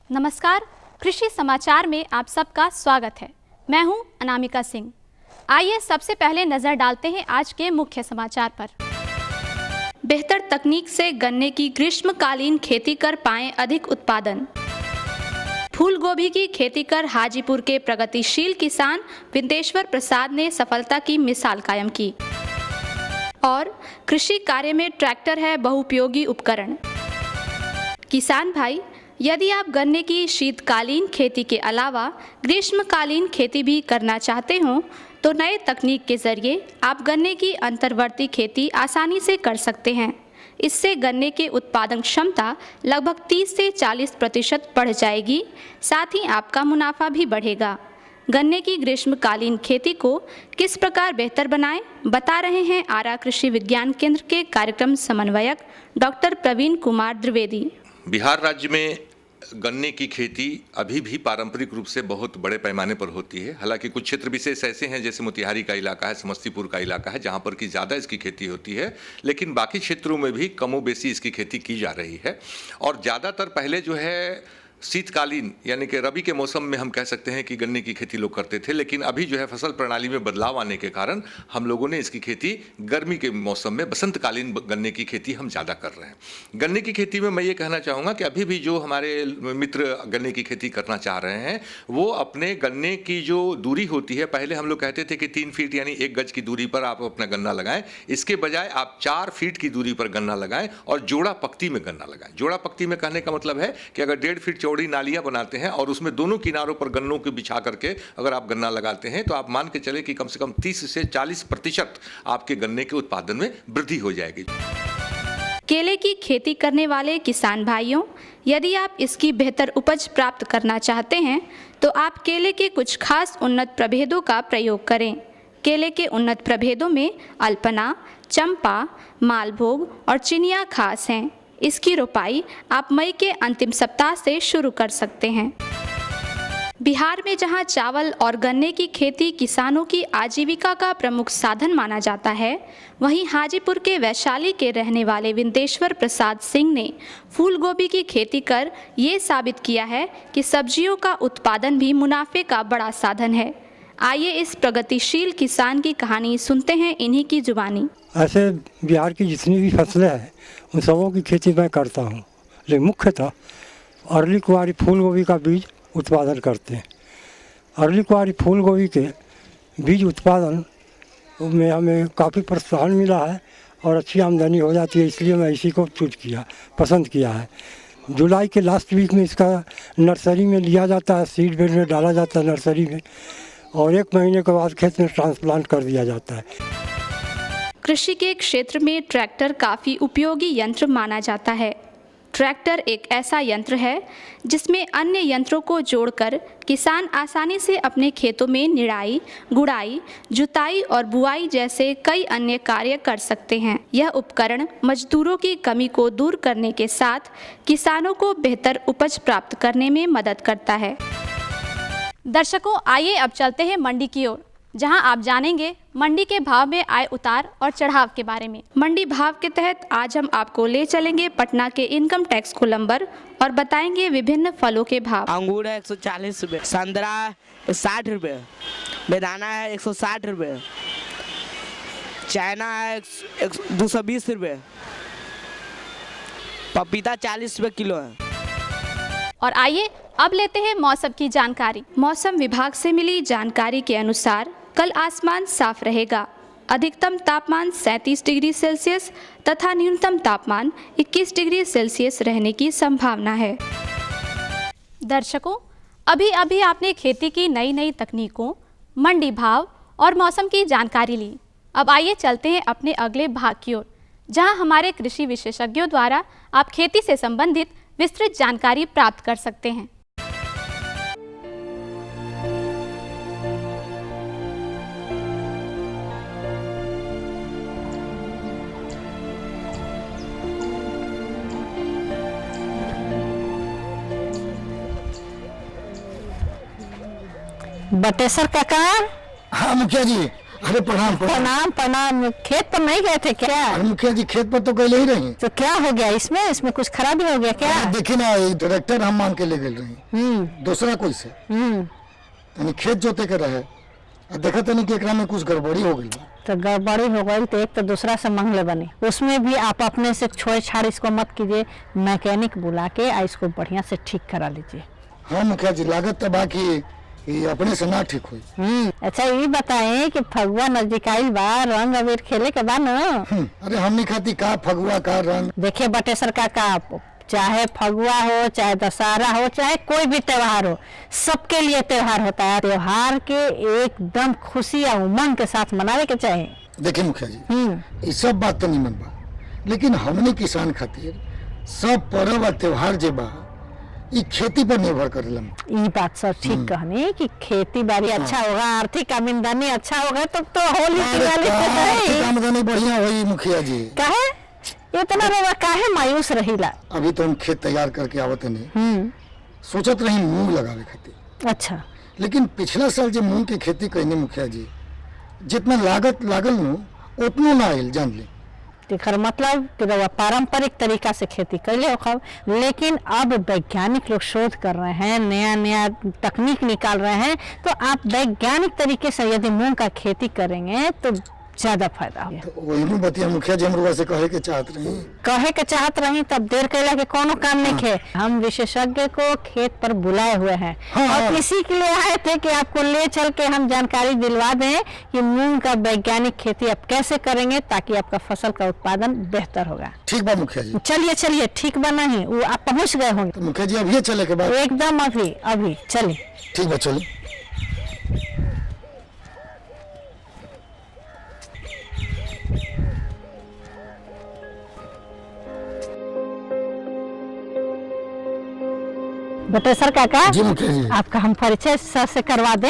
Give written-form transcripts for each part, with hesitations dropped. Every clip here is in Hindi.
नमस्कार, कृषि समाचार में आप सबका स्वागत है। मैं हूं अनामिका सिंह। आइए सबसे पहले नजर डालते हैं आज के मुख्य समाचार पर। बेहतर तकनीक से गन्ने की ग्रीष्मकालीन खेती कर पाएं अधिक उत्पादन। फूल गोभी की खेती कर हाजीपुर के प्रगतिशील किसान विंदेश्वर प्रसाद ने सफलता की मिसाल कायम की। और कृषि कार्य में ट्रैक्टर है बहुउपयोगी उपकरण। किसान भाई, यदि आप गन्ने की शीतकालीन खेती के अलावा ग्रीष्मकालीन खेती भी करना चाहते हो तो नए तकनीक के जरिए आप गन्ने की अंतर्वर्ती खेती आसानी से कर सकते हैं। इससे गन्ने के उत्पादन क्षमता लगभग 30 से 40% बढ़ जाएगी, साथ ही आपका मुनाफा भी बढ़ेगा। गन्ने की ग्रीष्मकालीन खेती को किस प्रकार बेहतर बनाएं, बता रहे हैं आरा कृषि विज्ञान केंद्र के कार्यक्रम समन्वयक डॉक्टर प्रवीण कुमार द्विवेदी। बिहार राज्य में गन्ने की खेती अभी भी पारंपरिक रूप से बहुत बड़े पैमाने पर होती है। हालांकि कुछ क्षेत्र विशेष ऐसे हैं जैसे मोतिहारी का इलाका है, समस्तीपुर का इलाका है, जहां पर कि ज़्यादा इसकी खेती होती है, लेकिन बाकी क्षेत्रों में भी कमोबेशी इसकी खेती की जा रही है। और ज़्यादातर पहले जो है शीतकालीन यानी कि रबी के मौसम में हम कह सकते हैं कि गन्ने की खेती लोग करते थे, लेकिन अभी जो है फसल प्रणाली में बदलाव आने के कारण हम लोगों ने इसकी खेती गर्मी के मौसम में बसंतकालीन गन्ने की खेती हम ज़्यादा कर रहे हैं। गन्ने की खेती में मैं ये कहना चाहूँगा कि अभी भी जो हमारे मित्र गन्ने की खेती करना चाह रहे हैं वो अपने गन्ने की जो दूरी होती है, पहले हम लोग कहते थे कि 3 फीट यानी 1 गज की दूरी पर आप अपना गन्ना लगाएं, इसके बजाय आप 4 फीट की दूरी पर गन्ना लगाएं और जोड़ा पक्ति में गन्ना लगाएं। जोड़ा पक्ति में कहने का मतलब है कि अगर 1.5 फीट चौड़ी नालियां बनाते हैं और उसमें दोनों किनारों पर गन्नों के बिछा करके अगर आप गन्ना लगाते हैं तो आप मान के चले कि कम से कम 30 से 40% आपके गन्ने के उत्पादन में वृद्धि हो जाएगी। केले की खेती करने वाले किसान भाइयों, यदि आप इसकी बेहतर उपज प्राप्त करना चाहते हैं तो आप केले के कुछ खास उन्नत प्रभेदों का प्रयोग करें। केले के उन्नत प्रभेदों में अल्पना, चंपा, मालभोग और चिनिया खास हैं। इसकी रोपाई आप मई के अंतिम सप्ताह से शुरू कर सकते हैं। बिहार में जहां चावल और गन्ने की खेती किसानों की आजीविका का प्रमुख साधन माना जाता है, वहीं हाजीपुर के वैशाली के रहने वाले विंदेश्वर प्रसाद सिंह ने फूल गोभी की खेती कर ये साबित किया है कि सब्जियों का उत्पादन भी मुनाफे का बड़ा साधन है। आइए इस प्रगतिशील किसान की कहानी सुनते हैं इन्हीं की जुबानी। ऐसे बिहार की जितनी भी फसलें हैं उन सबों की खेती मैं करता हूँ, लेकिन मुख्यतः अर्ली कुंवारी फूल गोभी का बीज उत्पादन करते हैं। अर्ली कुंवारी फूल गोभी के बीज उत्पादन में हमें काफ़ी प्रोत्साहन मिला है और अच्छी आमदनी हो जाती है, इसलिए मैं इसी को पसंद किया है। जुलाई के लास्ट वीक में इसका नर्सरी में लिया जाता है, सीड बेड में डाला जाता है नर्सरी में, और 1 महीने के बाद खेत में ट्रांसप्लांट कर दिया जाता है। कृषि के क्षेत्र में ट्रैक्टर काफ़ी उपयोगी यंत्र माना जाता है। ट्रैक्टर एक ऐसा यंत्र है जिसमें अन्य यंत्रों को जोड़कर किसान आसानी से अपने खेतों में निराई, गुड़ाई, जुताई और बुआई जैसे कई अन्य कार्य कर सकते हैं। यह उपकरण मजदूरों की कमी को दूर करने के साथ किसानों को बेहतर उपज प्राप्त करने में मदद करता है। दर्शकों, आइए अब चलते हैं मंडी की ओर, जहां आप जानेंगे मंडी के भाव में आए उतार और चढ़ाव के बारे में। मंडी भाव के तहत आज हम आपको ले चलेंगे पटना के इनकम टैक्स गोलंबर और बताएंगे विभिन्न फलों के भाव। अंगूर है 140 रुपये, संतरा 60 रुपये, बेदाना है 160 रुपये, चाइना है 220 रुपये, पपीता 40 रुपये किलो है। और आइए अब लेते हैं मौसम की जानकारी। मौसम विभाग से मिली जानकारी के अनुसार कल आसमान साफ रहेगा। अधिकतम तापमान 37 डिग्री सेल्सियस तथा न्यूनतम तापमान 21 डिग्री सेल्सियस रहने की संभावना है। दर्शकों, अभी अभी आपने खेती की नई नई तकनीकों, मंडी भाव और मौसम की जानकारी ली। अब आइए चलते हैं अपने अगले भाग की ओर, जहां हमारे कृषि विशेषज्ञों द्वारा आप खेती से संबंधित विस्तृत जानकारी प्राप्त कर सकते हैं। बटेसर काका। हाँ मुखिया जी, अरे प्रणाम प्रणाम प्रणाम। खेत पर नहीं गए थे क्या? अरे मुखिया जी खेत पर तो गए ही रही। तो क्या हो गया इसमें कुछ खराबी हो गया क्या? देखी ना, ट्रैक्टर हम मान के ले गए रही दूसरा कोई से यानी खेत जोते के रहे, देखा तो नहीं कि एकरा में कुछ गड़बड़ी हो गई। तो गड़बड़ी हो गई तो एक तो दूसरा से मंगले बने, उसमें भी आप अपने से छोड़ छाड़ इसको मत कीजिए, मैकेनिक बुला के इसको बढ़िया से ठीक करा लीजिए। हाँ मुखिया जी, लागत तो बाकी ये अपने से ना ठीक हुई। अच्छा ये बताएं कि फगुआ नजदीक आइल बा, रंग अबीर खेले के बा न? अरे हमने खाती का फगुआ का रंग। देखिए बटेसर काका, चाहे फगुआ हो, चाहे दशहरा हो, चाहे कोई भी त्योहार हो, सबके लिए त्योहार होता है। त्योहार के एकदम खुशी या उमंग के साथ मनावे के चाहिए। देखिए मुखिया जी, ये सब बात तो नहीं मन बा, लेकिन हमने किसान खातिर सब पर्व और त्योहार जे बा ये खेती पर निर्भर करेला। ये बात सर ठीक कहनी कि खेती बाड़ी अच्छा होगा, आर्थिक आमदनी अच्छा होगा तब तो होली दिवाली आर्थिक आमदनी बढ़िया हुई मुखिया जी। काहे इतना रोवा काहे मायूस रहीला? अभी तो हम खेत तैयार करके आवत नहीं, सोचत रही मूंग लगावे खातिर। अच्छा, लेकिन पिछला साल जब मूंग की खेती करनी मुखिया जी, जितना लागत लागल नु उतनो ना आयल, जान ली। तेकर मतलब कि पारंपरिक तरीका से खेती कर ले खब, लेकिन अब वैज्ञानिक लोग शोध कर रहे हैं, नया नया तकनीक निकाल रहे हैं, तो आप वैज्ञानिक तरीके से यदि मूंग का खेती करेंगे तो ज्यादा फायदा होगा। तो वही बतिया मुखिया जी हम से कहे के चाहत रही तब देर कैला के कोनो काम नहीं खे। हम विशेषज्ञ को खेत पर बुलाए हुए हैं और इसी के लिए आए थे कि आपको ले चल के हम जानकारी दिलवा दें कि मूंग का वैज्ञानिक खेती आप कैसे करेंगे ताकि आपका फसल का उत्पादन बेहतर होगा। ठीक बा मुखिया जी। चलिए ठीक बना ही, वो आप पहुँच गए होंगे। तो मुखिया जी अभी चले के बाद? एकदम अभी चलिए। ठीक बा, चलिए। बटेसर काका जी मुखिया जी, आपका हम परिचय सर से करवा दें,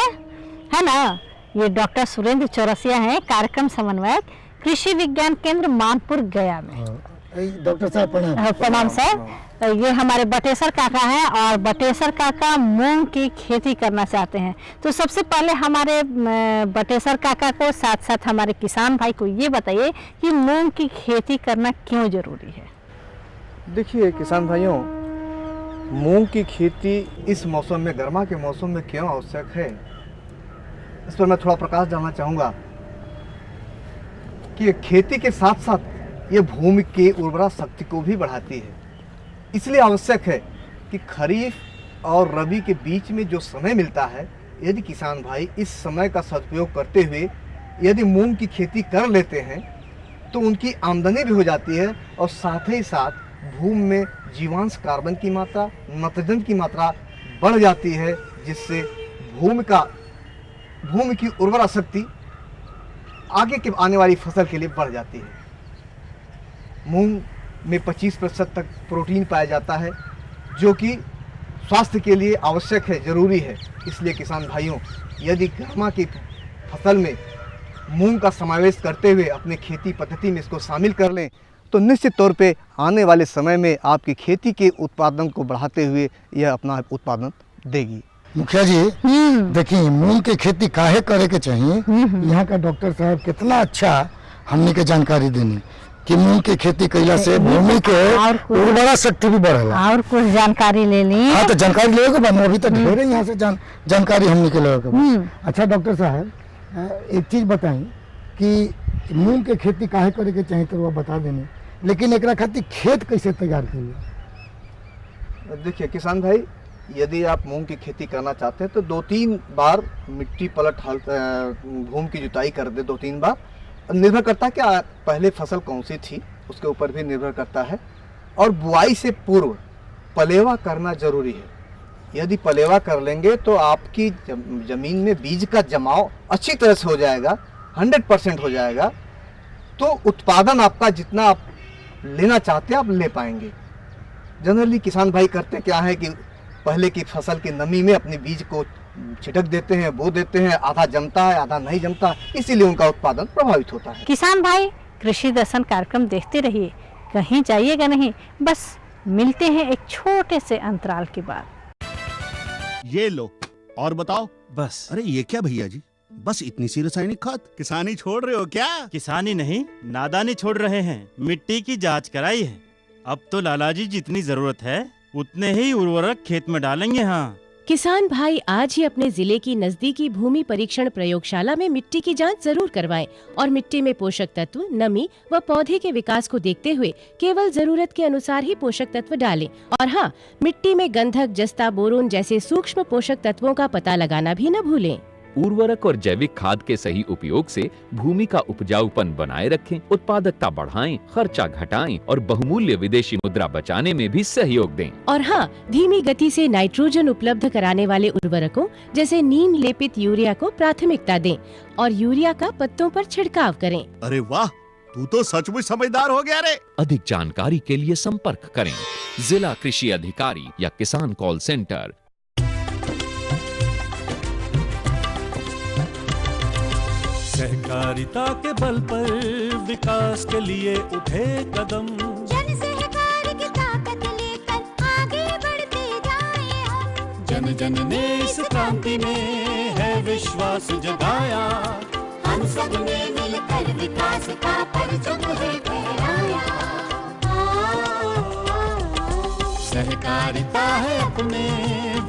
है ना? ये डॉक्टर सुरेंद्र चौरसिया हैं, कार्यक्रम समन्वयक, कृषि विज्ञान केंद्र मानपुर गया में। डॉक्टर साहब प्रणाम। प्रणाम सर। ये हमारे बटेसर काका हैं और बटेसर काका मूंग की खेती करना चाहते हैं। तो सबसे पहले हमारे बटेसर काका को साथ साथ हमारे किसान भाई को ये बताइए कि मूंग की खेती करना क्यों जरूरी है? देखिए किसान भाइयों, मूंग की खेती इस मौसम में, गर्मा के मौसम में क्यों आवश्यक है, इस पर मैं थोड़ा प्रकाश डालना चाहूँगा कि खेती के साथ साथ ये भूमि की उर्वरा शक्ति को भी बढ़ाती है। इसलिए आवश्यक है कि खरीफ और रबी के बीच में जो समय मिलता है, यदि किसान भाई इस समय का सदुपयोग करते हुए यदि मूंग की खेती कर लेते हैं तो उनकी आमदनी भी हो जाती है और साथ ही साथ भूमि में जीवांश कार्बन की मात्रा, नाइट्रोजन की मात्रा बढ़ जाती है, जिससे भूमि की उर्वरा शक्ति आगे के आने वाली फसल के लिए बढ़ जाती है। मूंग में 25% तक प्रोटीन पाया जाता है, जो कि स्वास्थ्य के लिए आवश्यक है, ज़रूरी है। इसलिए किसान भाइयों, यदि गर्मा की फसल में मूंग का समावेश करते हुए अपने खेती पद्धति में इसको शामिल कर लें तो निश्चित तौर पे आने वाले समय में आपकी खेती के उत्पादन को बढ़ाते हुए यह अपना उत्पादन देगी। मुखिया जी देखिए, मूंग की खेती काहे करे के चाहिए, यहाँ का डॉक्टर साहब कितना अच्छा हमने के जानकारी देनी कि मूंग की खेती कैला से भूमि के उर्वरा शक्ति भी बढ़ेला। और कुछ जानकारी ले ली। हाँ तो जानकारी ले के बाद अभी तो ढेर यहाँ से जानकारी हमने के ले के। अच्छा डॉक्टर साहब, एक चीज बताई कि मूंग के खेती काहे करे के चाहिए तो वो बता देने, लेकिन एक खातिर खेत कैसे तैयार करिए? देखिए किसान भाई, यदि आप मूंग की खेती करना चाहते हैं तो 2-3 बार मिट्टी पलट भूमि की जुताई कर दे, 2-3 बार। निर्भर करता है कि पहले फसल कौन सी थी, उसके ऊपर भी निर्भर करता है। और बुआई से पूर्व पलेवा करना जरूरी है। यदि पलेवा कर लेंगे तो आपकी जमीन में बीज का जमाव अच्छी तरह से हो जाएगा। 100% हो जाएगा तो उत्पादन आपका जितना आप लेना चाहते हैं आप ले पाएंगे। जनरली किसान भाई करते क्या है कि पहले की फसल की नमी में अपने बीज को छिटक देते हैं, बो देते हैं, आधा जमता है आधा नहीं जमता, इसीलिए उनका उत्पादन प्रभावित होता है। किसान भाई कृषि दर्शन कार्यक्रम देखते रहिए, कहीं जाइएगा नहीं, बस मिलते हैं एक छोटे से अंतराल के बाद। ये लो और बताओ। बस। अरे ये क्या भैया जी, बस इतनी सी रासायनिक खाद? किसानी छोड़ रहे हो क्या? किसानी नहीं, नादानी छोड़ रहे हैं। मिट्टी की जांच कराई है, अब तो लालाजी जितनी जरूरत है उतने ही उर्वरक खेत में डालेंगे। हाँ, किसान भाई आज ही अपने जिले की नजदीकी भूमि परीक्षण प्रयोगशाला में मिट्टी की जांच जरूर करवाएं और मिट्टी में पोषक तत्व, नमी व पौधे के विकास को देखते हुए केवल जरूरत के अनुसार ही पोषक तत्व डालें। और हाँ, मिट्टी में गंधक, जस्ता, बोरोन जैसे सूक्ष्म पोषक तत्वों का पता लगाना भी न भूलें। उर्वरक और जैविक खाद के सही उपयोग से भूमि का उपजाऊपन बनाए रखें, उत्पादकता बढ़ाएं, खर्चा घटाएं और बहुमूल्य विदेशी मुद्रा बचाने में भी सहयोग दें। और हाँ, धीमी गति से नाइट्रोजन उपलब्ध कराने वाले उर्वरकों जैसे नीम लेपित यूरिया को प्राथमिकता दें और यूरिया का पत्तों पर छिड़काव करें। अरे वाह, तू तो सचमुच समझदार हो गया रे। अधिक जानकारी के लिए संपर्क करें जिला कृषि अधिकारी या किसान कॉल सेंटर। सहकारिता के बल पर विकास के लिए उठे कदम, जन सहकार की ताकत लेकर आगे बढ़ते जाएं हम। जन जन ने इस क्रांति में है विश्वास जगाया, हम सब ने मिलकर विकास का परचम है फहराया। सहकारिता है अपने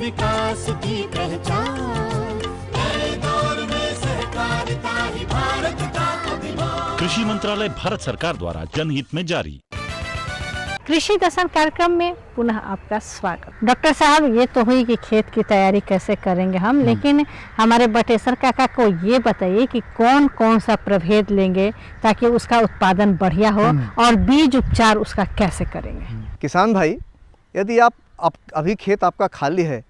विकास की पहचान, नए दौर में सहकारिता ही भारत का अभिमान। कृषि मंत्रालय भारत सरकार द्वारा जनहित में जारी। कृषि दर्शन कार्यक्रम में पुनः आपका स्वागत। डॉक्टर साहब, ये तो हुई कि खेत की तैयारी कैसे करेंगे हम, लेकिन हमारे बटेसर काका को ये बताइए कि कौन कौन सा प्रभेद लेंगे ताकि उसका उत्पादन बढ़िया हो और बीज उपचार उसका कैसे करेंगे। किसान भाई, यदि आप अभी खेत आपका खाली है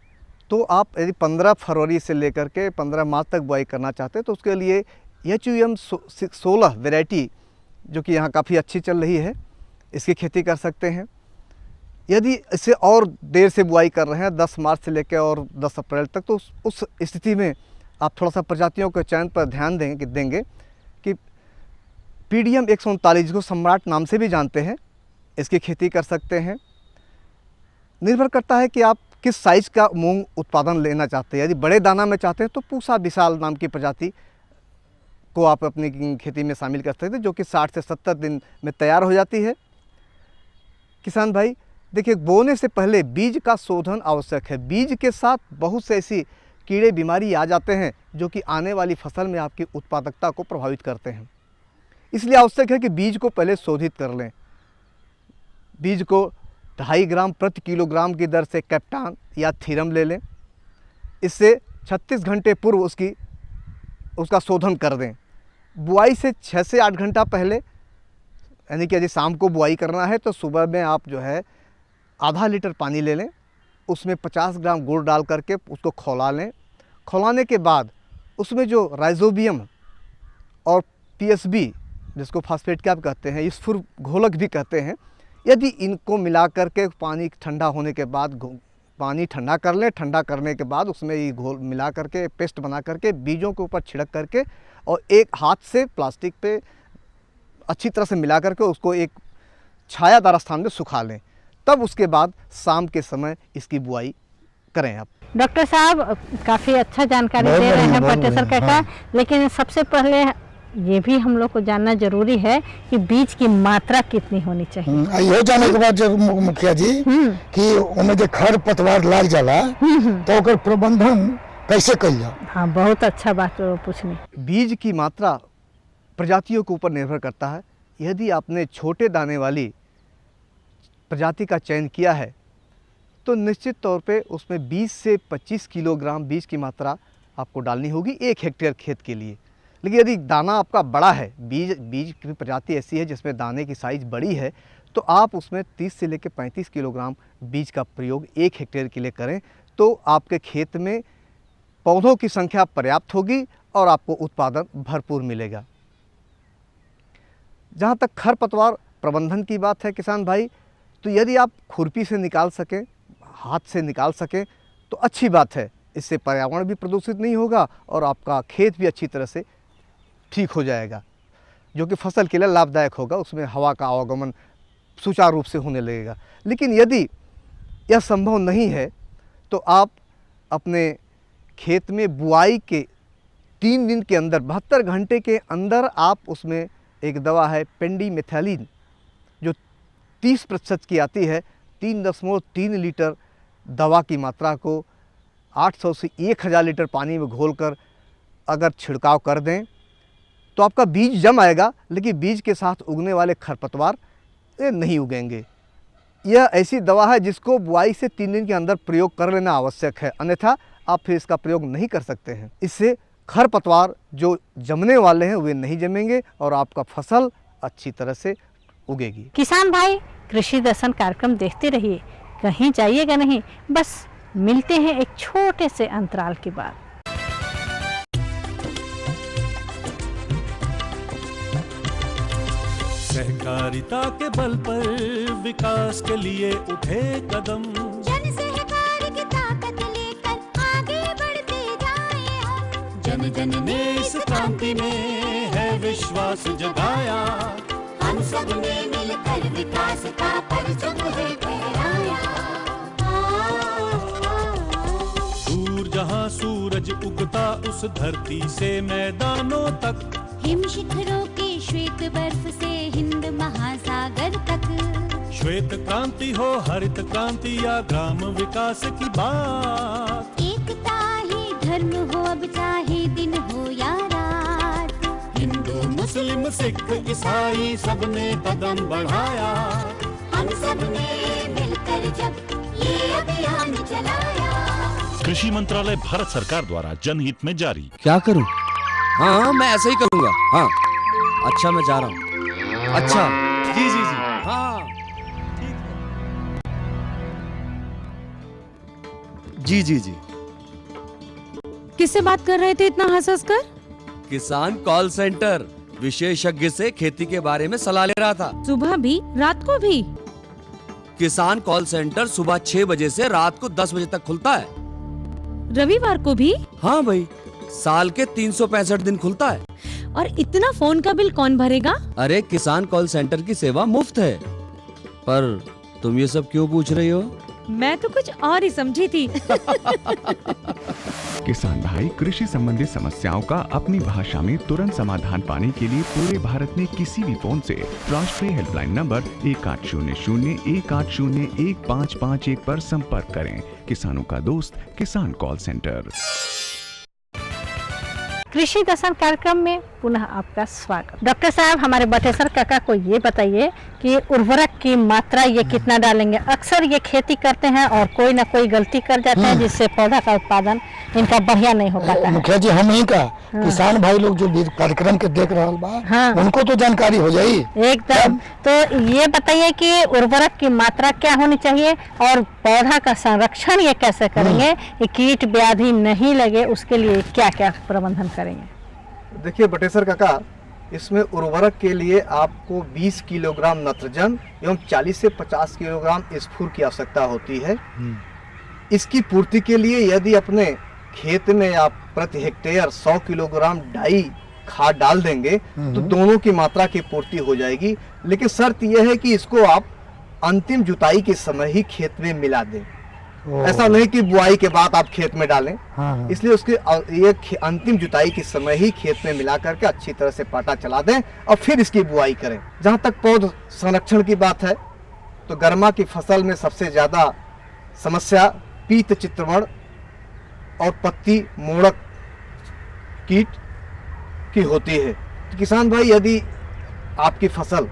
तो आप यदि 15 फरवरी से लेकर के 15 मार्च तक बुआई करना चाहते हैं तो उसके लिए HUM 16 वैरायटी जो कि यहाँ काफ़ी अच्छी चल रही है, इसकी खेती कर सकते हैं। यदि इसे और देर से बुआई कर रहे हैं 10 मार्च से लेकर और 10 अप्रैल तक, तो उस स्थिति में आप थोड़ा सा प्रजातियों के चयन पर ध्यान देंगे कि PDM 139 जिसको सम्राट नाम से भी जानते हैं, इसकी खेती कर सकते हैं। निर्भर करता है कि आप किस साइज़ का मूंग उत्पादन लेना चाहते हैं। यदि बड़े दाना में चाहते हैं तो पूसा विशाल नाम की प्रजाति को आप अपनी खेती में शामिल कर सकते हैं, जो कि 60 से 70 दिन में तैयार हो जाती है। किसान भाई देखिए, बोने से पहले बीज का शोधन आवश्यक है। बीज के साथ बहुत से ऐसी कीड़े बीमारी आ जाते हैं जो कि आने वाली फसल में आपकी उत्पादकता को प्रभावित करते हैं। इसलिए आवश्यक है कि बीज को पहले शोधित कर लें। बीज को 2.5 ग्राम प्रति किलोग्राम की दर से कैप्टान या थीरम ले लें। इससे 36 घंटे पूर्व उसका शोधन कर दें। बुआई से 6 से 8 घंटा पहले, यानी कि यदि शाम को बुआई करना है तो सुबह में आप जो है आधा लीटर पानी ले लें, उसमें 50 ग्राम गुड़ डाल करके उसको खौला लें। खौलाने के बाद उसमें जो राइजोबियम और PSB जिसको फास्फेट कैप कहते हैं, स्फुर घोलक भी कहते हैं, यदि इनको मिला करके पानी ठंडा होने के बाद पानी ठंडा कर लें। ठंडा करने के बाद उसमें ये घोल मिला करके पेस्ट बना करके बीजों के ऊपर छिड़क करके और एक हाथ से प्लास्टिक पे अच्छी तरह से मिला करके उसको एक छायादार स्थान में सुखा लें। तब उसके बाद शाम के समय इसकी बुआई करें आप। डॉक्टर साहब काफ़ी अच्छा जानकारी दे रहे हैं बटेसर काका, लेकिन सबसे पहले ये भी हम लोग को जानना जरूरी है कि बीज की मात्रा कितनी होनी चाहिए। ये जाने के बाद जब मुखिया जी कि उनमें जो खर पतवार लग जाला तो ओकर प्रबंधन कैसे कइल जाए। हाँ, बहुत अच्छा बात पूछनी। बीज की मात्रा प्रजातियों के ऊपर निर्भर करता है। यदि आपने छोटे दाने वाली प्रजाति का चयन किया है तो निश्चित तौर पे उसमें 20 से 25 किलोग्राम बीज की मात्रा आपको डालनी होगी 1 हेक्टेयर खेत के लिए। लेकिन यदि दाना आपका बड़ा है, बीज की प्रजाति ऐसी है जिसमें दाने की साइज़ बड़ी है, तो आप उसमें 30 से लेकर 35 किलोग्राम बीज का प्रयोग 1 हेक्टेयर के लिए करें तो आपके खेत में पौधों की संख्या पर्याप्त होगी और आपको उत्पादन भरपूर मिलेगा। जहाँ तक खरपतवार प्रबंधन की बात है किसान भाई, तो यदि आप खुरपी से निकाल सकें, हाथ से निकाल सकें तो अच्छी बात है। इससे पर्यावरण भी प्रदूषित नहीं होगा और आपका खेत भी अच्छी तरह से ठीक हो जाएगा, जो कि फसल के लिए लाभदायक होगा। उसमें हवा का आवागमन सुचारू रूप से होने लगेगा। लेकिन यदि यह संभव नहीं है तो आप अपने खेत में बुआई के 3 दिन के अंदर 72 घंटे के अंदर आप उसमें एक दवा है पेंडीमेथालिन, जो 30% की आती है, 3.3 लीटर दवा की मात्रा को 800 से 1000 लीटर पानी में घोलकर अगर छिड़काव कर दें तो आपका बीज जम आएगा, लेकिन बीज के साथ उगने वाले खरपतवार नहीं उगेंगे। यह ऐसी दवा है जिसको बुआई से 3 दिन के अंदर प्रयोग कर लेना आवश्यक है, अन्यथा आप फिर इसका प्रयोग नहीं कर सकते हैं। इससे खरपतवार जो जमने वाले हैं वे नहीं जमेंगे और आपका फसल अच्छी तरह से उगेगी। किसान भाई, कृषि दर्शन कार्यक्रम देखते रहिए, कहीं जाइएगा नहीं। बस मिलते हैं एक छोटे से अंतराल के बाद। सहकारिता के बल पर विकास के लिए उठे कदम, जन सहकार की ताकत लेकर आगे बढ़ते जाएं हम। जन जन ने इस क्रांति में है विश्वास जगाया, हम सब ने मिलकर विकास का परचम है फहराया। दूर जहां सूरज उगता उस धरती से मैदानों तक, हिम शिखरों के श्वेत बर्फ से हिंद महासागर तक। श्वेत क्रांति हो हरित क्रांति या ग्राम विकास की बात, एकता ही धर्म हो अब चाहे दिन हो या रात। हिंदू मुस्लिम सिख ईसाई सबने कदम बढ़ाया, हम सब ने मिलकर जब ये अभियान चलाया। कृषि मंत्रालय भारत सरकार द्वारा जनहित में जारी। क्या करूं? हाँ मैं ऐसे ही करूंगा। हाँ अच्छा मैं जा रहा हूँ। अच्छा जी जी जी हाँ जी जी जी। किससे बात कर रहे थे इतना हंस कर? किसान कॉल सेंटर, विशेषज्ञ से खेती के बारे में सलाह ले रहा था। सुबह भी रात को भी? किसान कॉल सेंटर सुबह 6 बजे से रात को 10 बजे तक खुलता है। रविवार को भी? हाँ भाई, साल के 365 दिन खुलता है। और इतना फोन का बिल कौन भरेगा? अरे किसान कॉल सेंटर की सेवा मुफ्त है। पर तुम ये सब क्यों पूछ रही हो? मैं तो कुछ और ही समझी थी। किसान भाई, कृषि संबंधी समस्याओं का अपनी भाषा में तुरंत समाधान पाने के लिए पूरे भारत में किसी भी फोन से राष्ट्रीय हेल्पलाइन नंबर 1800-1801-551 पर संपर्क करें। किसानों का दोस्त किसान कॉल सेंटर। कृषि दर्शन कार्यक्रम में पुनः आपका स्वागत। डॉक्टर साहब, हमारे बटेसर काका को ये बताइए कि उर्वरक की मात्रा ये कितना डालेंगे? अक्सर ये खेती करते हैं और कोई ना कोई गलती कर जाते हैं जिससे पौधा का उत्पादन इनका बढ़िया नहीं हो पाता है। मुखिया जी, हम ही का किसान भाई लोग जो कार्यक्रम के देख रहा बा, उनको तो जानकारी हो जाए एकदम। तो ये बताइए कि उर्वरक की मात्रा क्या होनी चाहिए और पौधा का संरक्षण ये कैसे करेंगे कि कीट व्याधि नहीं लगे, उसके लिए क्या क्या प्रबंधन करेंगे? देखिए बटेसर काका, इसमें उर्वरक के लिए आपको 20 किलोग्राम नत्रजन एवं 40 से 50 किलोग्राम स्फूर की आवश्यकता होती है। इसकी पूर्ति के लिए यदि अपने खेत में आप प्रति हेक्टेयर 100 किलोग्राम डाई खाद डाल देंगे तो दोनों की मात्रा की पूर्ति हो जाएगी। लेकिन शर्त यह है कि इसको आप अंतिम जुताई के समय ही खेत में मिला दें। ऐसा नहीं कि बुआई के बाद आप खेत में डालें। इसलिए उसके ये अंतिम जुताई के समय ही खेत में मिला करके अच्छी तरह से पाटा चला दें और फिर इसकी बुआई करें। जहाँ तक पौध संरक्षण की बात है तो गर्मा की फसल में सबसे ज़्यादा समस्या पीत चित्रवण और पत्ती मोड़क कीट की होती है। तो किसान भाई, यदि आपकी फसल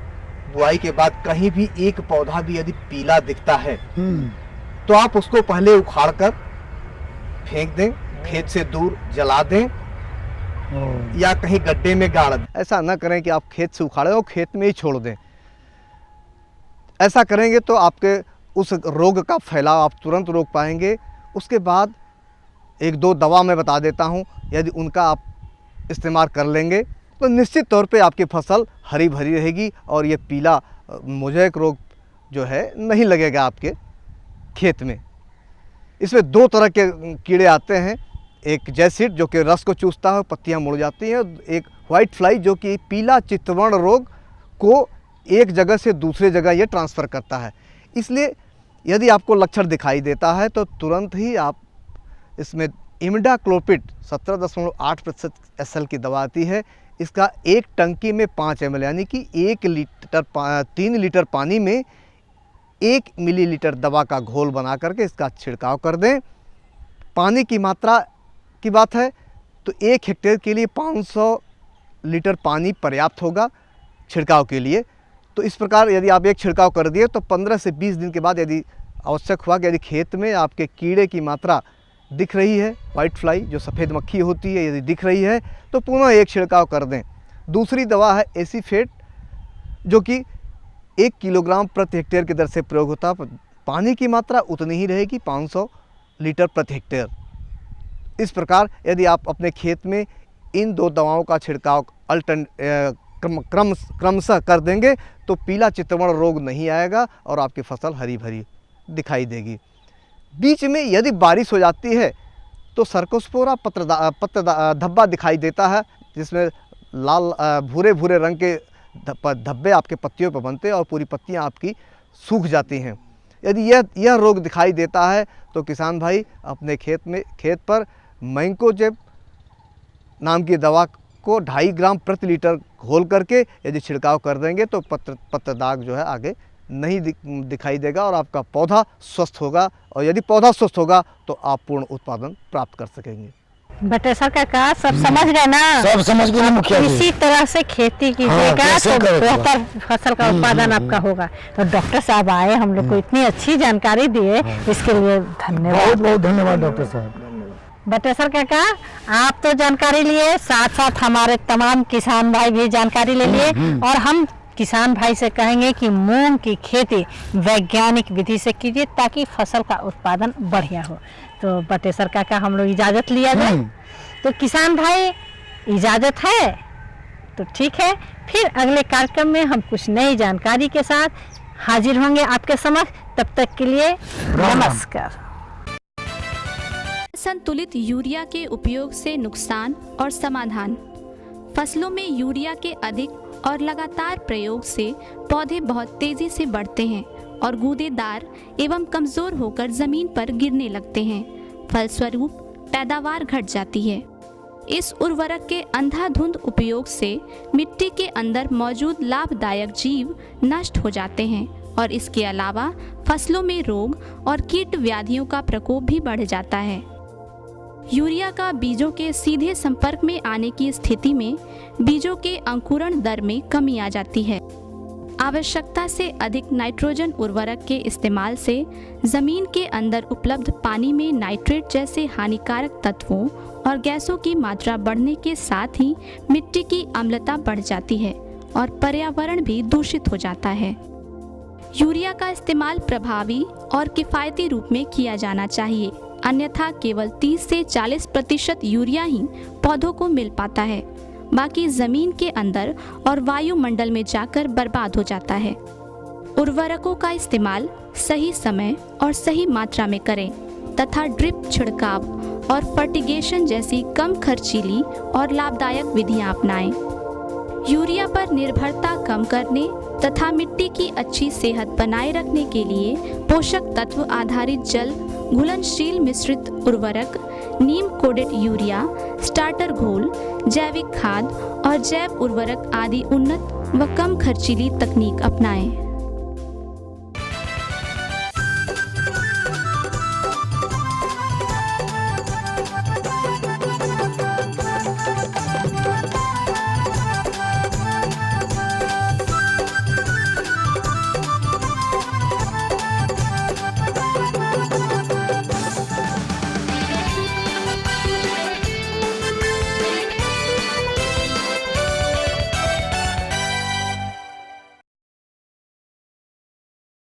बुआई के बाद कहीं भी एक पौधा भी यदि पीला दिखता है तो आप उसको पहले उखाड़ कर फेंक दें, खेत से दूर जला दें या कहीं गड्ढे में गाड़ दें। ऐसा न करें कि आप खेत से उखाड़े और खेत में ही छोड़ दें। ऐसा करेंगे तो आपके उस रोग का फैलाव आप तुरंत रोक पाएंगे। उसके बाद एक दो दवा मैं बता देता हूँ, यदि उनका आप इस्तेमाल कर लेंगे तो निश्चित तौर पे आपकी फसल हरी भरी रहेगी और ये पीला मोज़ेक रोग जो है नहीं लगेगा आपके खेत में। इसमें दो तरह के कीड़े आते हैं, एक जैसिड जो कि रस को चूसता है, पत्तियां मुड़ जाती हैं, एक वाइट फ्लाई जो कि पीला चितवर्ण रोग को एक जगह से दूसरे जगह ये ट्रांसफ़र करता है। इसलिए यदि आपको लक्षण दिखाई देता है तो तुरंत ही आप इसमें इमिडाक्लोपिड 17.8% SL की दवा आती है। इसका एक टंकी में 5 ml यानी कि 3 लीटर पानी में 1 मिलीलीटर दवा का घोल बना करके इसका छिड़काव कर दें। पानी की मात्रा की बात है तो 1 हेक्टेयर के लिए 500 लीटर पानी पर्याप्त होगा छिड़काव के लिए। तो इस प्रकार यदि आप एक छिड़काव कर दिए तो 15 से 20 दिन के बाद यदि आवश्यक हुआ कि यदि खेत में आपके कीड़े की मात्रा दिख रही है, वाइट फ्लाई जो सफ़ेद मक्खी होती है यदि दिख रही है तो पुनः एक छिड़काव कर दें। दूसरी दवा है एसीफेट जो कि 1 किलोग्राम प्रति हेक्टेयर की दर से प्रयोग होता है। पानी की मात्रा उतनी ही रहेगी 500 लीटर प्रति हेक्टेयर। इस प्रकार यदि आप अपने खेत में इन दो दवाओं का छिड़काव क्रमशः कर देंगे तो पीला चितवर्ण रोग नहीं आएगा और आपकी फसल हरी भरी दिखाई देगी। बीच में यदि बारिश हो जाती है तो सर्कोस्पोरा पत्र धब्बा दिखाई देता है, जिसमें लाल भूरे भूरे रंग के धब्बे आपके पत्तियों पर बनते हैं और पूरी पत्तियां आपकी सूख जाती हैं। यदि यह रोग दिखाई देता है तो किसान भाई अपने खेत पर मैंकोजेब नाम की दवा को 2.5 ग्राम प्रति लीटर घोल करके यदि छिड़काव कर देंगे तो पत्र दाग जो है आगे नहीं दिखाई देगा और आपका पौधा स्वस्थ होगा। और यदि पौधा स्वस्थ होगा तो आप पूर्ण उत्पादन प्राप्त कर सकेंगे। बटेसर काका सब समझ गए ना? सब समझ गए मुखिया जी। इसी तरह से खेती कीजिएगा तो बेहतर फसल का उत्पादन आपका होगा। तो डॉक्टर साहब आए, हम लोग को इतनी अच्छी जानकारी दिए, इसके लिए धन्यवाद। बहुत बहुत धन्यवाद डॉक्टर साहब। बटेसर काका आप तो जानकारी लिए, साथ साथ हमारे तमाम किसान भाई भी जानकारी ले लिए और हम किसान भाई से कहेंगे कि मूंग की खेती वैज्ञानिक विधि से कीजिए ताकि फसल का उत्पादन बढ़िया हो। तो बटेसर काका हम लोग इजाज़त लिया जाए। तो किसान भाई इजाज़त है तो ठीक है, फिर अगले कार्यक्रम में हम कुछ नई जानकारी के साथ हाजिर होंगे आपके समक्ष। तब तक के लिए नमस्कार। संतुलित यूरिया के उपयोग से नुकसान और समाधान। फसलों में यूरिया के अधिक और लगातार प्रयोग से पौधे बहुत तेजी से बढ़ते हैं और गूदेदार एवं कमजोर होकर जमीन पर गिरने लगते हैं। फलस्वरूप पैदावार घट जाती है। इस उर्वरक के अंधाधुंध उपयोग से मिट्टी के अंदर मौजूद लाभदायक जीव नष्ट हो जाते हैं और इसके अलावा फसलों में रोग और कीट व्याधियों का प्रकोप भी बढ़ जाता है। यूरिया का बीजों के सीधे संपर्क में आने की स्थिति में बीजों के अंकुरण दर में कमी आ जाती है। आवश्यकता से अधिक नाइट्रोजन उर्वरक के इस्तेमाल से जमीन के अंदर उपलब्ध पानी में नाइट्रेट जैसे हानिकारक तत्वों और गैसों की मात्रा बढ़ने के साथ ही मिट्टी की अम्लता बढ़ जाती है और पर्यावरण भी दूषित हो जाता है। यूरिया का इस्तेमाल प्रभावी और किफ़ायती रूप में किया जाना चाहिए, अन्यथा केवल 30 से 40% यूरिया ही पौधों को मिल पाता है, बाकी जमीन के अंदर और वायुमंडल में जाकर बर्बाद हो जाता है। उर्वरकों का इस्तेमाल सही समय और सही मात्रा में करें तथा ड्रिप छिड़काव और फर्टिगेशन जैसी कम खर्चीली और लाभदायक विधियां अपनाएं। यूरिया पर निर्भरता कम करने तथा मिट्टी की अच्छी सेहत बनाए रखने के लिए पोषक तत्व आधारित जल घुलनशील मिश्रित उर्वरक, नीम कोडेड यूरिया, स्टार्टर घोल, जैविक खाद और जैव उर्वरक आदि उन्नत व कम खर्चीली तकनीक अपनाएं।